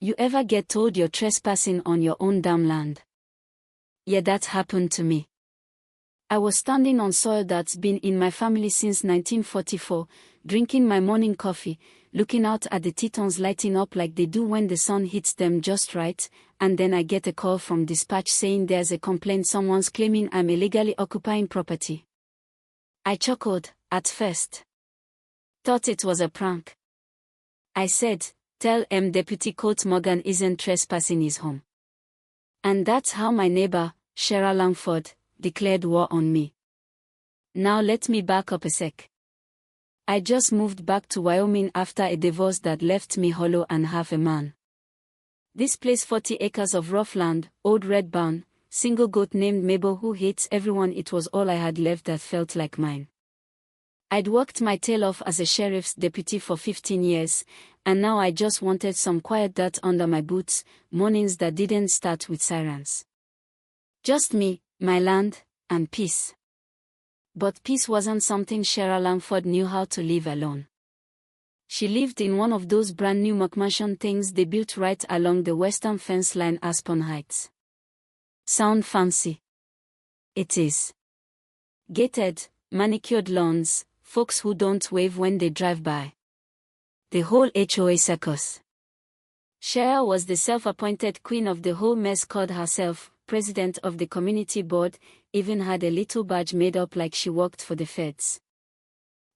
You ever get told you're trespassing on your own damn land? Yeah, that happened to me. I was standing on soil that's been in my family since 1944, drinking my morning coffee, looking out at the Tetons lighting up like they do when the sun hits them just right, and then I get a call from dispatch saying there's a complaint someone's claiming I'm illegally occupying property. I chuckled, at first. Thought it was a prank. I said, "Tell Deputy Court Morgan isn't trespassing his home." And that's how my neighbor, Shara Langford, declared war on me. Now let me back up a sec. I just moved back to Wyoming after a divorce that left me hollow and half a man. This place 40 acres of rough land, old red barn, single goat named Mabel who hates everyone. It was all I had left that felt like mine. I'd worked my tail off as a sheriff's deputy for 15 years, and now I just wanted some quiet dirt under my boots, mornings that didn't start with sirens. Just me, my land, and peace. But peace wasn't something Shara Langford knew how to live alone. She lived in one of those brand new McMansion things they built right along the western fence line Aspen Heights. Sound fancy? It is. Gated, manicured lawns, folks who don't wave when they drive by. The whole HOA circus. Shara was the self-appointed queen of the whole mess, called herself president of the community board, even had a little badge made up like she worked for the feds.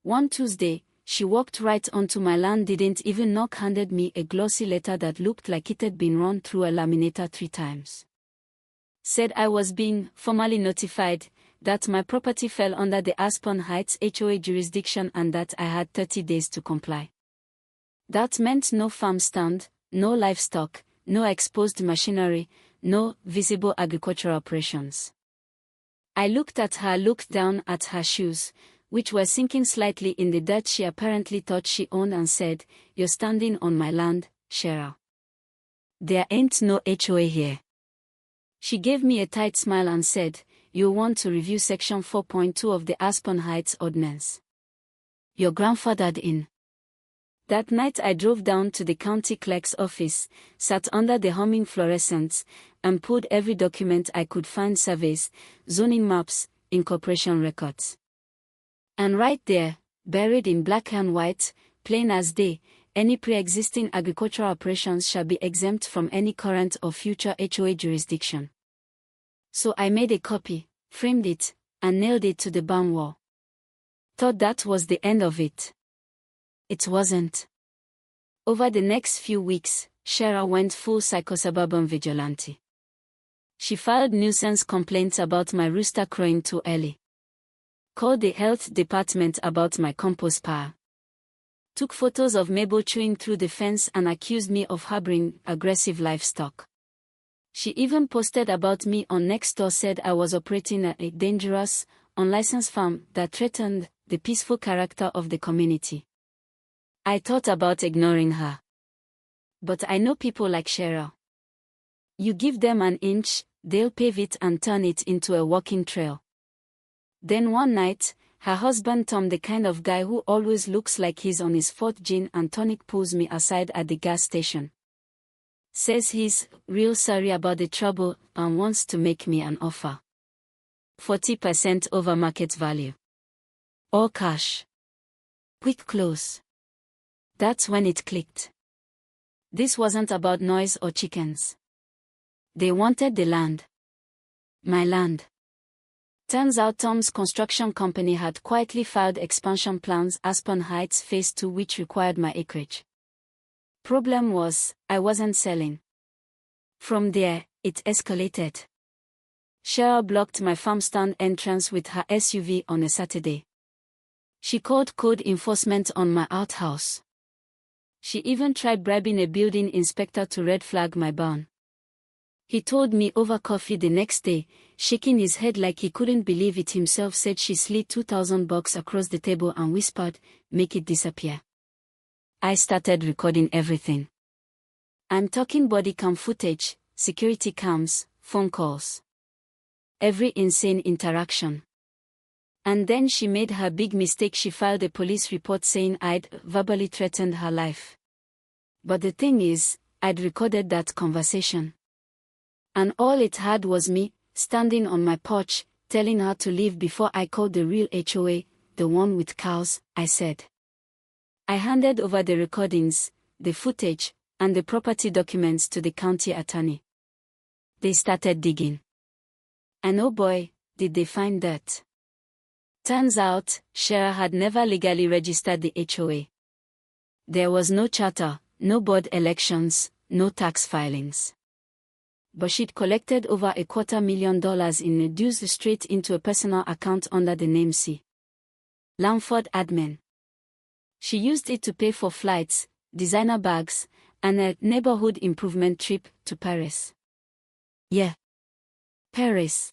One Tuesday, she walked right onto my land, didn't even knock, handed me a glossy letter that looked like it had been run through a laminator 3 times. Said I was being formally notified that my property fell under the Aspen Heights HOA jurisdiction and that I had 30 days to comply. That meant no farm stand, no livestock, no exposed machinery, no visible agricultural operations. I looked at her, looked down at her shoes, which were sinking slightly in the dirt she apparently thought she owned, and said, "You're standing on my land, Shara. There ain't no HOA here." She gave me a tight smile and said, "You'll want to review Section 4.2 of the Aspen Heights Ordinance. You're grandfathered in." That night I drove down to the county clerk's office, sat under the humming fluorescents, and pulled every document I could find: surveys, zoning maps, incorporation records. And right there, buried in black and white, plain as day, any pre-existing agricultural operations shall be exempt from any current or future HOA jurisdiction. So I made a copy, framed it, and nailed it to the barn wall. Thought that was the end of it. It wasn't. Over the next few weeks, Shara went full psycho-suburban vigilante. She filed nuisance complaints about my rooster crowing too early. Called the health department about my compost pile. Took photos of Mabel chewing through the fence and accused me of harboring aggressive livestock. She even posted about me on Nextdoor, said I was operating a dangerous, unlicensed farm that threatened the peaceful character of the community. I thought about ignoring her. But I know people like Shara. You give them an inch, they'll pave it and turn it into a walking trail. Then one night, her husband Tom, the kind of guy who always looks like he's on his 4th gin and tonic, pulls me aside at the gas station. Says he's real sorry about the trouble and wants to make me an offer. 40% over market value. All cash. Quick close. That's when it clicked. This wasn't about noise or chickens. They wanted the land. My land. Turns out Tom's construction company had quietly filed expansion plans, Aspen Heights Phase 2, which required my acreage. Problem was, I wasn't selling. From there, it escalated. Shara blocked my farm stand entrance with her SUV on a Saturday. She called code enforcement on my outhouse. She even tried bribing a building inspector to red flag my barn. He told me over coffee the next day, shaking his head like he couldn't believe it himself, said she slid $2,000 across the table and whispered, "Make it disappear." I started recording everything. I'm talking body cam footage, security cams, phone calls. Every insane interaction. And then she made her big mistake. She filed a police report saying I'd verbally threatened her life. But the thing is, I'd recorded that conversation. And all it had was me, standing on my porch, telling her to leave before I called the real HOA, the one with cows, I said. I handed over the recordings, the footage, and the property documents to the county attorney. They started digging. And oh boy, did they find that. Turns out, Shera had never legally registered the HOA. There was no charter, no board elections, no tax filings. But she'd collected over $250,000 in dues straight into a personal account under the name C. Lamford Admin. She used it to pay for flights, designer bags, and a neighborhood improvement trip to Paris. Yeah. Paris.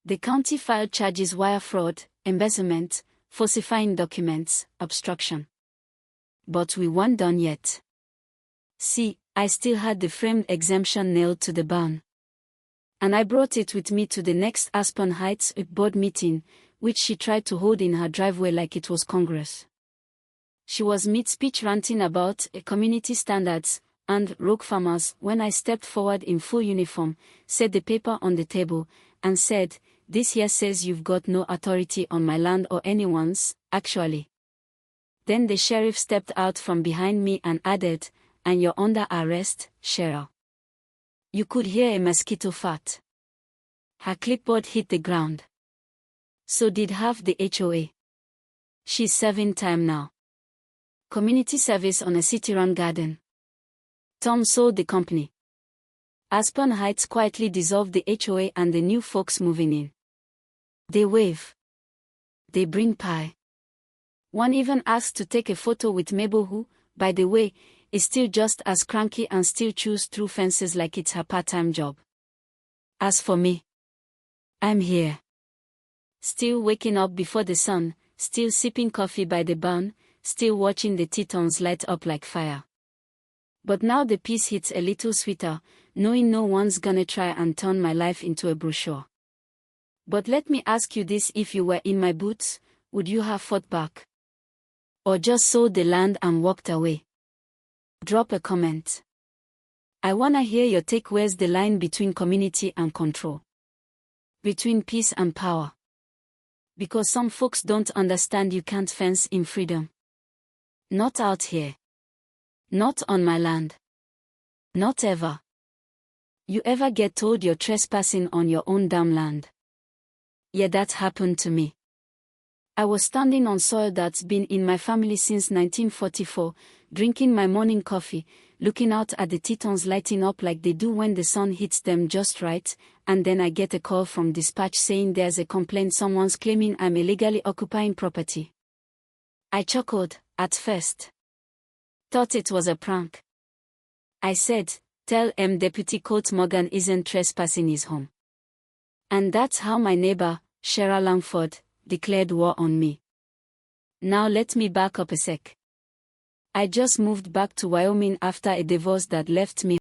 The county filed charges: wire fraud, embezzlement, falsifying documents, obstruction. But we weren't done yet. See, I still had the framed exemption nailed to the barn. And I brought it with me to the next Aspen Heights board meeting, which she tried to hold in her driveway like it was Congress. She was mid-speech ranting about community standards and rogue farmers when I stepped forward in full uniform, set the paper on the table, and said, "This here says you've got no authority on my land or anyone's, actually." Then the sheriff stepped out from behind me and added, "And you're under arrest, Cheryl." You could hear a mosquito fart. Her clipboard hit the ground. So did half the HOA. She's serving time now. Community service on a city-run garden. Tom sold the company. Aspen Heights quietly dissolved the HOA and the new folks moving in. They wave. They bring pie. One even asked to take a photo with Mabel, who, by the way, is still just as cranky and still chews through fences like it's her part-time job. As for me, I'm here. Still waking up before the sun, still sipping coffee by the barn, still watching the Tetons light up like fire. But now the peace hits a little sweeter, knowing no one's gonna try and turn my life into a brochure. But let me ask you this: if you were in my boots, would you have fought back? Or just sold the land and walked away? Drop a comment. I wanna hear your take. Where's the line between community and control? Between peace and power? Because some folks don't understand you can't fence in freedom. Not out here. Not on my land. Not ever. You ever get told you're trespassing on your own damn land? Yeah, that happened to me. I was standing on soil that's been in my family since 1944, drinking my morning coffee, looking out at the Tetons lighting up like they do when the sun hits them just right, and then I get a call from dispatch saying there's a complaint, someone's claiming I'm illegally occupying property. I chuckled, at first. Thought it was a prank. I said, "Tell Deputy Colt Morgan isn't trespassing his home." And that's how my neighbor, Shera Langford, declared war on me. Now let me back up a sec. I just moved back to Wyoming after a divorce that left me